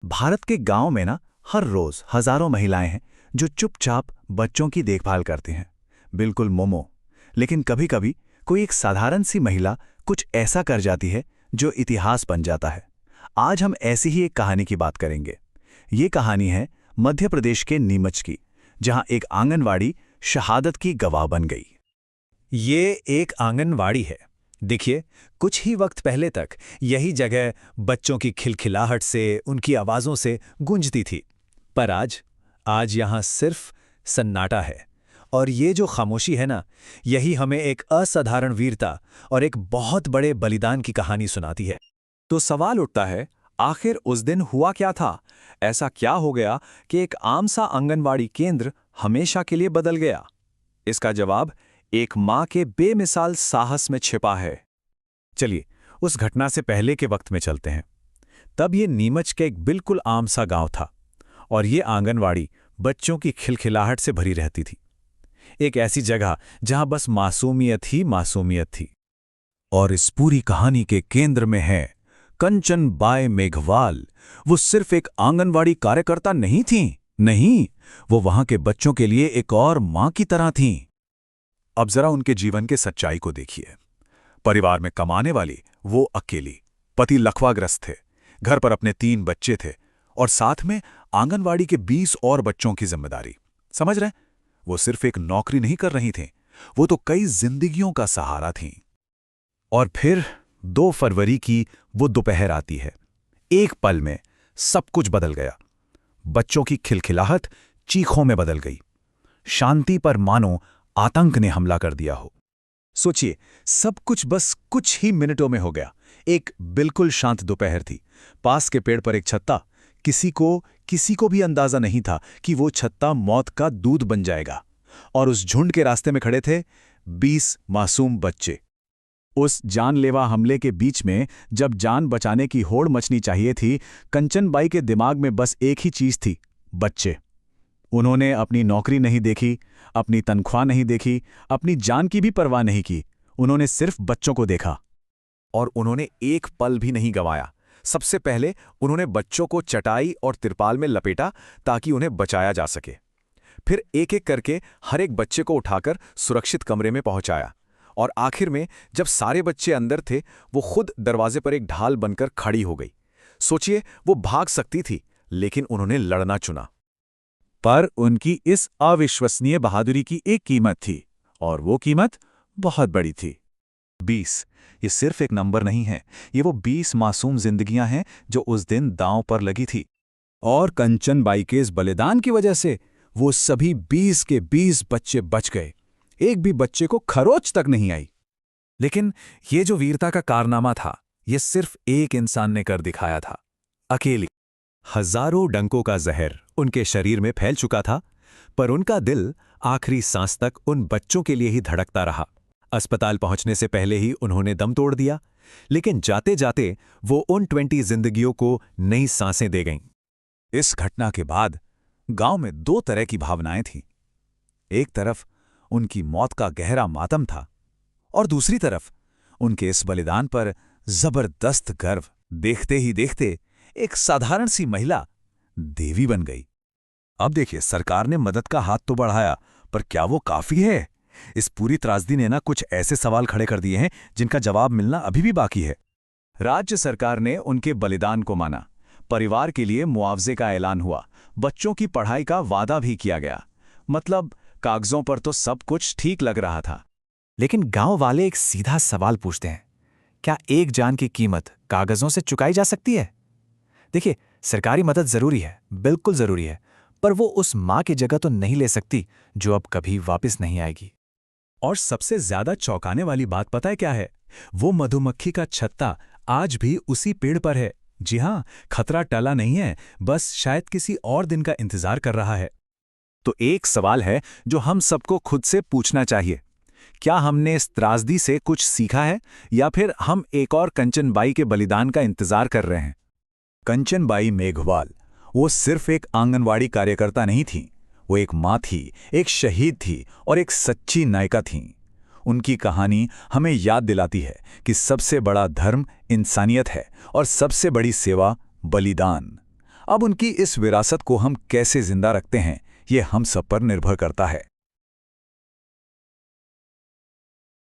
भारत के गांव में ना हर रोज हजारों महिलाएं हैं जो चुपचाप बच्चों की देखभाल करती हैं। बिल्कुल मोमो। लेकिन कभी-कभी कोई एक साधारण सी महिला कुछ ऐसा कर जाती है जो इतिहास बन जाता है। आज हम ऐसी ही एक कहानी की बात करेंगे। ये कहानी है मध्य प्रदेश के नीमच की, जहां एक आंगनवाड़ी शहादत की गवाह बन गई। ये एक आंगनवाड़ी है। देखिए, कुछ ही वक्त पहले तक यही जगह बच्चों की खिलखिलाहट से, उनकी आवाज़ों से गूंजती थी। पर आज यहाँ सिर्फ सन्नाटा है। और ये जो खामोशी है ना, यही हमें एक असाधारण वीरता और एक बहुत बड़े बलिदान की कहानी सुनाती है। तो सवाल उठता है, आखिर उस दिन हुआ क्या था? ऐसा क्या हो गया कि एक आम सा आंगनवाड़ी केंद्र हमेशा के लिए बदल गया? इसका जवाब एक मां के बेमिसाल साहस में छिपा है। चलिए, उस घटना से पहले के वक्त में चलते हैं। तब ये नीमच के एक बिल्कुल आम सा गांव था और ये आंगनवाड़ी बच्चों की खिलखिलाहट से भरी रहती थी। एक ऐसी जगह जहां बस मासूमियत ही मासूमियत थी। और इस पूरी कहानी के केंद्र में है कंचन बाई मेघवाल। वो सिर्फ एक आंगनवाड़ी कार्यकर्ता नहीं थीं। नहीं, वो वहां के बच्चों के लिए एक और मां की तरह थीं। अब जरा उनके जीवन के सच्चाई को देखिए। परिवार में कमाने वाली वो अकेली, पति लकवाग्रस्त थे, घर पर अपने 3 बच्चे थे और साथ में आंगनवाड़ी के 20 और बच्चों की जिम्मेदारी। समझ रहे? वो सिर्फ एक नौकरी नहीं कर रही थीं, वो तो कई जिंदगियों का सहारा थीं। और फिर 2 फरवरी की वो दोपहर आती है। एक पल में सब कुछ बदल गया। बच्चों की खिलखिलाहट चीखों में बदल गई। शांति पर मानो आतंक ने हमला कर दिया हो। सोचिए, सब कुछ बस कुछ ही मिनटों में हो गया। एक बिल्कुल शांत दोपहर थी। पास के पेड़ पर एक छत्ता। किसी को भी अंदाजा नहीं था कि वो छत्ता मौत का दूध बन जाएगा। और उस झुंड के रास्ते में खड़े थे 20 मासूम बच्चे। उस जानलेवा हमले के बीच में जब जान बचाने की होड़ मचनी चाहिए थी, कंचनबाई के दिमाग में बस एक ही चीज थी, बच्चे। उन्होंने अपनी नौकरी नहीं देखी, अपनी तनख्वाह नहीं देखी, अपनी जान की भी परवाह नहीं की। उन्होंने सिर्फ बच्चों को देखा। और उन्होंने एक पल भी नहीं गंवाया। सबसे पहले उन्होंने बच्चों को चटाई और तिरपाल में लपेटा ताकि उन्हें बचाया जा सके। फिर एक-एक करके हर एक बच्चे को उठाकर सुरक्षित कमरे में पहुंचाया। और आखिर में जब सारे बच्चे अंदर थे, वो खुद दरवाजे पर एक ढाल बनकर खड़ी हो गई। सोचिए, वो भाग सकती थी, लेकिन उन्होंने लड़ना चुना। पर उनकी इस अविश्वसनीय बहादुरी की एक कीमत थी, और वो कीमत बहुत बड़ी थी। 20 ये सिर्फ एक नंबर नहीं है, ये वो 20 मासूम जिंदगियां हैं जो उस दिन दांव पर लगी थी। और कंचनबाई के इस बलिदान की वजह से वो सभी 20 के 20 बच्चे बच गए। एक भी बच्चे को खरोच तक नहीं आई। लेकिन ये जो वीरता का कारनामा था, ये सिर्फ एक इंसान ने कर दिखाया था, अकेली। हजारों डंकों का जहर उनके शरीर में फैल चुका था, पर उनका दिल आखिरी सांस तक उन बच्चों के लिए ही धड़कता रहा। अस्पताल पहुंचने से पहले ही उन्होंने दम तोड़ दिया, लेकिन जाते जाते वो उन 20 जिंदगियों को नई सांसें दे गईं। इस घटना के बाद गांव में 2 तरह की भावनाएं थीं। एक तरफ उनकी मौत का गहरा मातम था और दूसरी तरफ उनके इस बलिदान पर जबरदस्त गर्व। देखते ही देखते एक साधारण सी महिला देवी बन गई। अब देखिए, सरकार ने मदद का हाथ तो बढ़ाया, पर क्या वो काफी है? इस पूरी त्रासदी ने ना कुछ ऐसे सवाल खड़े कर दिए हैं जिनका जवाब मिलना अभी भी बाकी है। राज्य सरकार ने उनके बलिदान को माना, परिवार के लिए मुआवजे का ऐलान हुआ, बच्चों की पढ़ाई का वादा भी किया गया। मतलब कागजों पर तो सब कुछ ठीक लग रहा था। लेकिन गांव वाले एक सीधा सवाल पूछते हैं, क्या एक जान की कीमत कागजों से चुकाई जा सकती है? देखिए, सरकारी मदद जरूरी है, बिल्कुल जरूरी है, पर वो उस मां की जगह तो नहीं ले सकती जो अब कभी वापस नहीं आएगी। और सबसे ज्यादा चौंकाने वाली बात पता है क्या है? वो मधुमक्खी का छत्ता आज भी उसी पेड़ पर है। जी हां, खतरा टला नहीं है, बस शायद किसी और दिन का इंतजार कर रहा है। तो एक सवाल है जो हम सबको खुद से पूछना चाहिए, क्या हमने इस त्रासदी से कुछ सीखा है, या फिर हम एक और कंचनबाई के बलिदान का इंतजार कर रहे हैं? कंचनबाई मेघवाल वो सिर्फ एक आंगनवाड़ी कार्यकर्ता नहीं थीं, वो एक मां थी, एक शहीद थी और एक सच्ची नायिका थीं। उनकी कहानी हमें याद दिलाती है कि सबसे बड़ा धर्म इंसानियत है और सबसे बड़ी सेवा बलिदान। अब उनकी इस विरासत को हम कैसे जिंदा रखते हैं, ये हम सब पर निर्भर करता है।